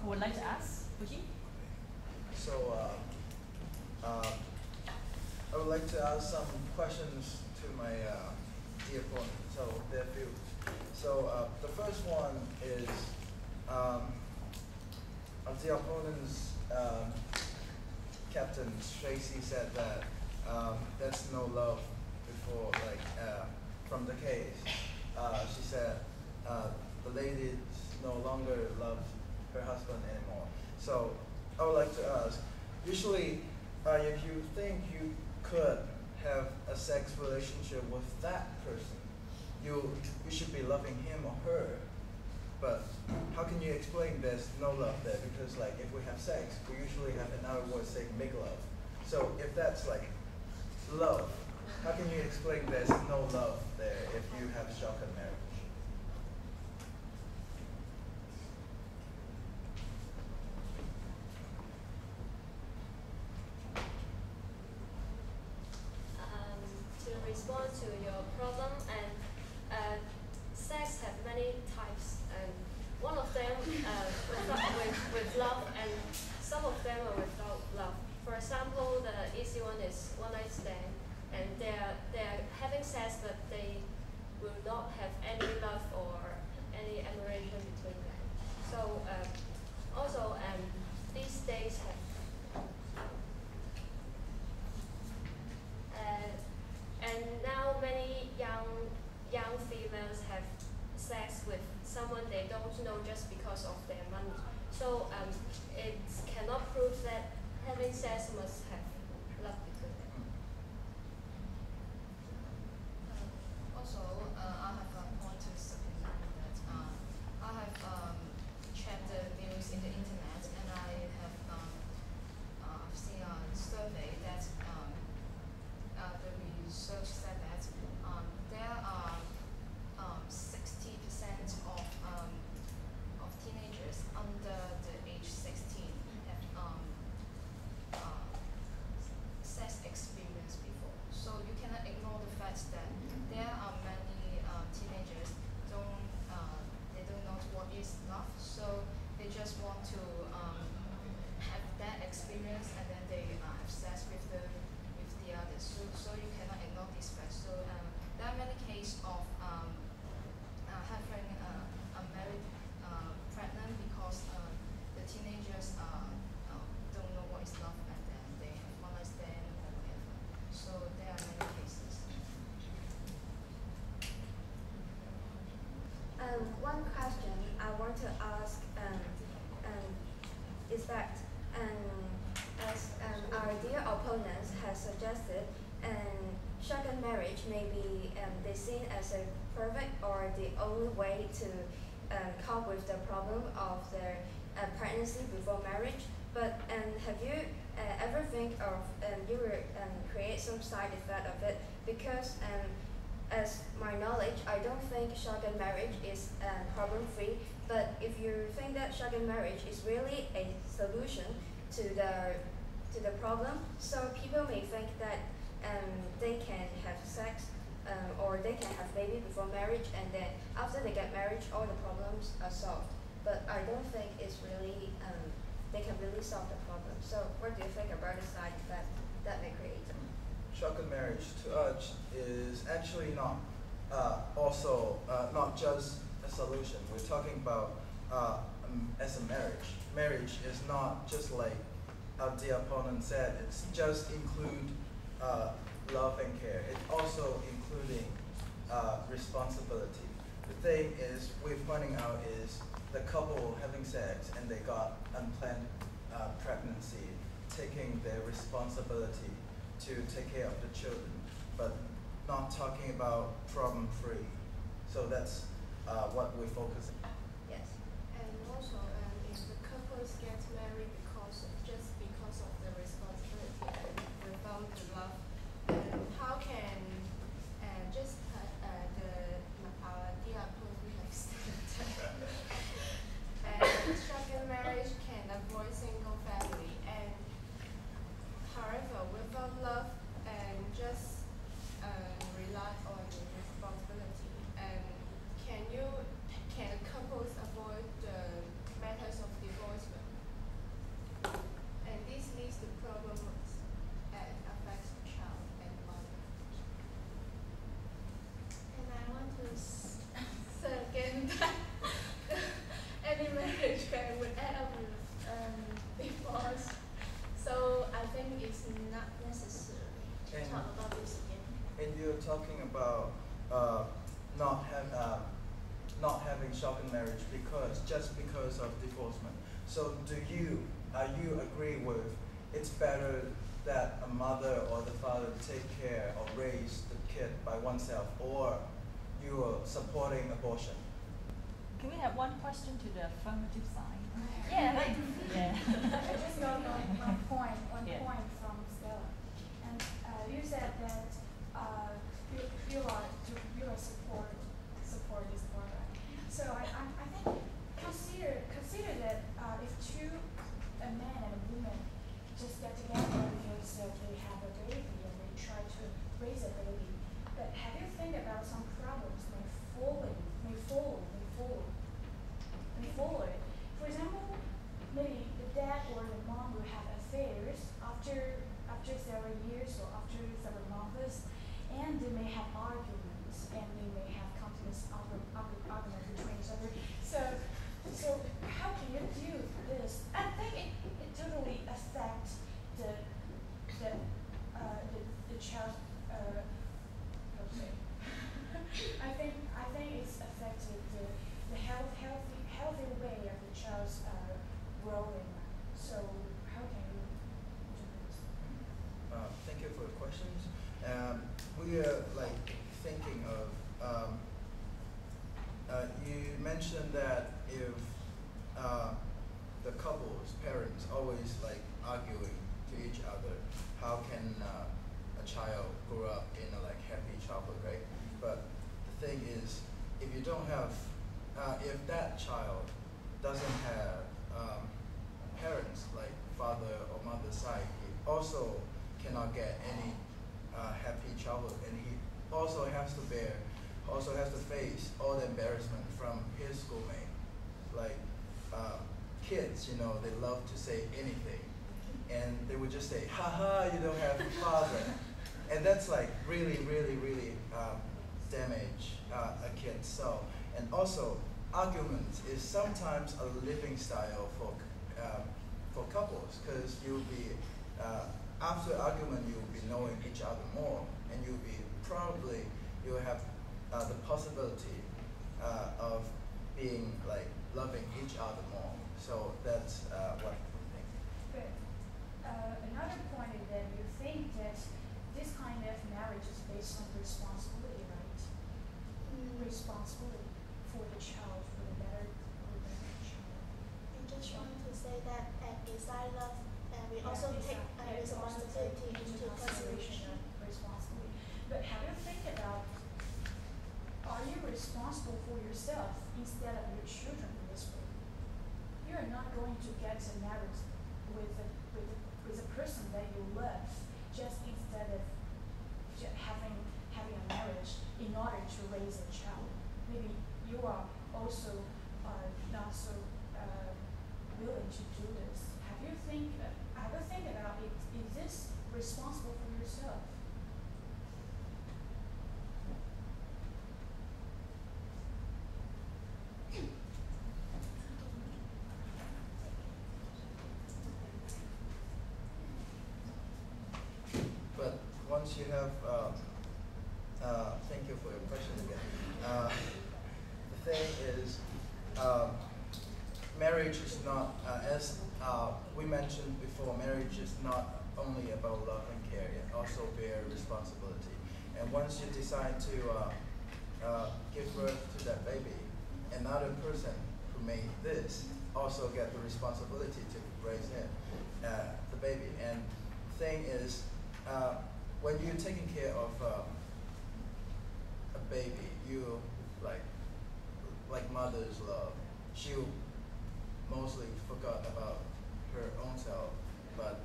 who would like to ask? Fuji? So, I would like to ask some questions to my dear opponent. So, there are a few. So, the first one is the opponent's captain, Tracy, said that there's no love before, like, from the case. She said the lady no longer loves her husband anymore. So, I would like to ask, usually, if you think you could have a sex relationship with that person, you should be loving him or her. But how can you explain there's no love there? Because like if we have sex, we usually have another word saying make love. So if that's like love, how can you explain there's no love there if you have shotgun marriage? To respond to your problem, and sex have many types, and one of them with love, and some of them are without love. For example, the easy one is one night stand, and they're having sex, but they will not have any love or any admiration between them. So also these days have and now many young females have sex with someone they don't know just because of their money. So it cannot prove that having sex must have love between them. Also, I have a point to supplement that. I have checked the news in the internet, and I have seen a survey that the research said that there are 60% of teenagers under the age 16 have sex experience before. So you cannot ignore the fact that there are many teenagers they don't know what is love. So they just want to have that experience, and then they have sex with the others. So you cannot ignore this fact. So there are many cases of having a married pregnant because the teenagers don't know what is love, and then they have one night stand or whatever. So there are many cases. One question I want to ask is that as our dear opponents has suggested, shotgun marriage may be they seen as a perfect or the only way to cope with the problem of their pregnancy before marriage. But have you ever think of you will create some side effect of it? Because as my knowledge, I don't think shotgun marriage is problem-free. But if you think that shotgun marriage is really a solution to the problem, so people may think that they can have sex or they can have baby before marriage, and then after they get married, all the problems are solved. But I don't think it's really they can really solve the problem. So what do you think about the side effect that may create? Shotgun marriage to us is actually not not just a solution. We're talking about as a marriage. Marriage is not just like the opponent said. It's just include love and care. It's also including responsibility. The thing is we're pointing out is the couple having sex and they got unplanned pregnancy, taking their responsibility to take care of the children, but not talking about problem-free. So that's what we're focusing on. Yes. And also, if the couples get married just because of the responsibility and without the love, how can just our dear opponent have said shotgun marriage can avoid single family, and however, without love and just rely on the responsibility, can couples avoid the matters of divorce talking about not having shotgun marriage just because of divorcement. So are you agree with it's better that a mother or the father take care or raise the kid by oneself, or you are supporting abortion? Can we have one question to the affirmative side? Yeah, right. Yeah. I just got one point Yeah. from Stella. And you said that you are support this program. So I think consider that if a man and a woman just get together because they have a baby and they try to raise a baby, but have you think about some problems may follow? For example, maybe the dad or the mom will have affairs after several years or after several months, and they may have arguments and they may have continuous arguments between each other. So how can you do this? I think it totally affects the child. How to say? I think it's affected the healthy way of the child's growing. So how can you do this? Thank you for the questions. We are thinking of. You mentioned that if the couple's parents always arguing to each other, how can a child grow up in a happy childhood, right? But the thing is, if you don't have, if that child doesn't have parents like father or mother's side, he also cannot get any happy childhood, and he also has to face all the embarrassment from his schoolmate. Kids, they love to say anything, and they would just say, "Haha, you don't have a father," and that's really, really, really damage a kid. So, and also, argument is sometimes a living style for couples, because you'll be after argument you'll be knowing each other more, and you'll have the possibility of being loving each other more. So that's what I think. But another point is that you think that this kind of marriage is based on responsibility, right? Responsibility for the child, for the better child. I just want to say that beside love, we also take responsibility into consideration. Responsibility. But have you think about, are you responsible for yourself instead of your children in this way? You are not going to get married with a person that you love just instead of having a marriage in order to raise a child. Maybe you are also not so willing to do this. Have you think about it? Is this responsible for yourself? But once you have, thank you for your question again. The thing is, marriage is not, as we mentioned before, marriage is not only about love and care, it also bear responsibility. And once you decide to give birth to that baby, another person who made this also get the responsibility to raise him, the baby. And the thing is, when you're taking care of a baby, you like mother's love. She mostly forgot about her own self, but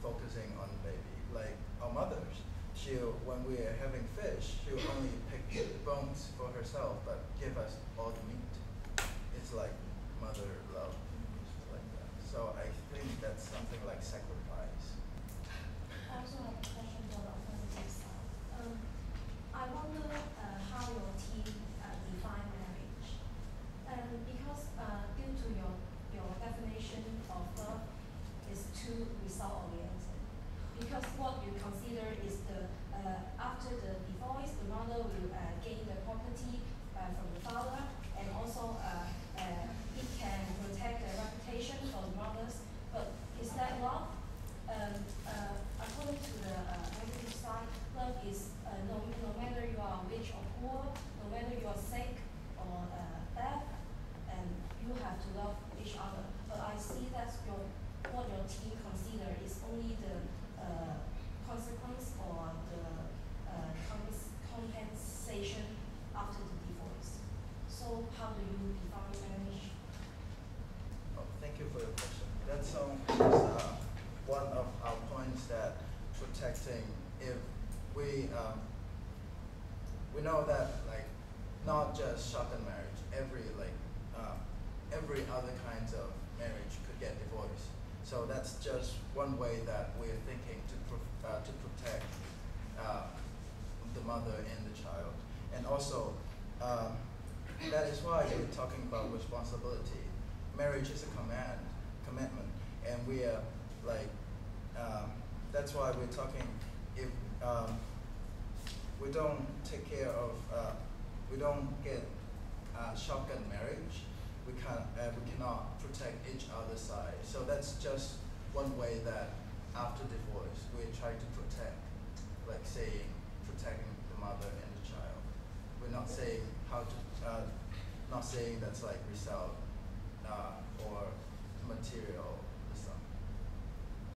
focusing on the baby. Like our mothers, when we're having fish, she'll only pick the bones for herself, but give us all the meat. It's like mother love, like that. So I think that's something like sacrifice. I also have a question about the affirmative side. I wonder how your team define marriage. Because due to your definition of love is too result oriented. Because what you consider is after the divorce, the see that what your team consider is only the consequence or the compensation after the divorce. So how do you define marriage? Oh, thank you for your question. That's one of our points that protecting, if we know that like not just shotgun marriage, every other kinds of marriage could get divorced. So that's just one way that we're thinking to protect the mother and the child. And also, that is why we're talking about responsibility. Marriage is a commitment, and we are like, that's why we're talking, if we don't take care of, we don't get shotgun marriage, we cannot protect each other's side. So that's just one way that after divorce we try to protect, like saying protecting the mother and the child. We're not saying how to, not saying that's like result or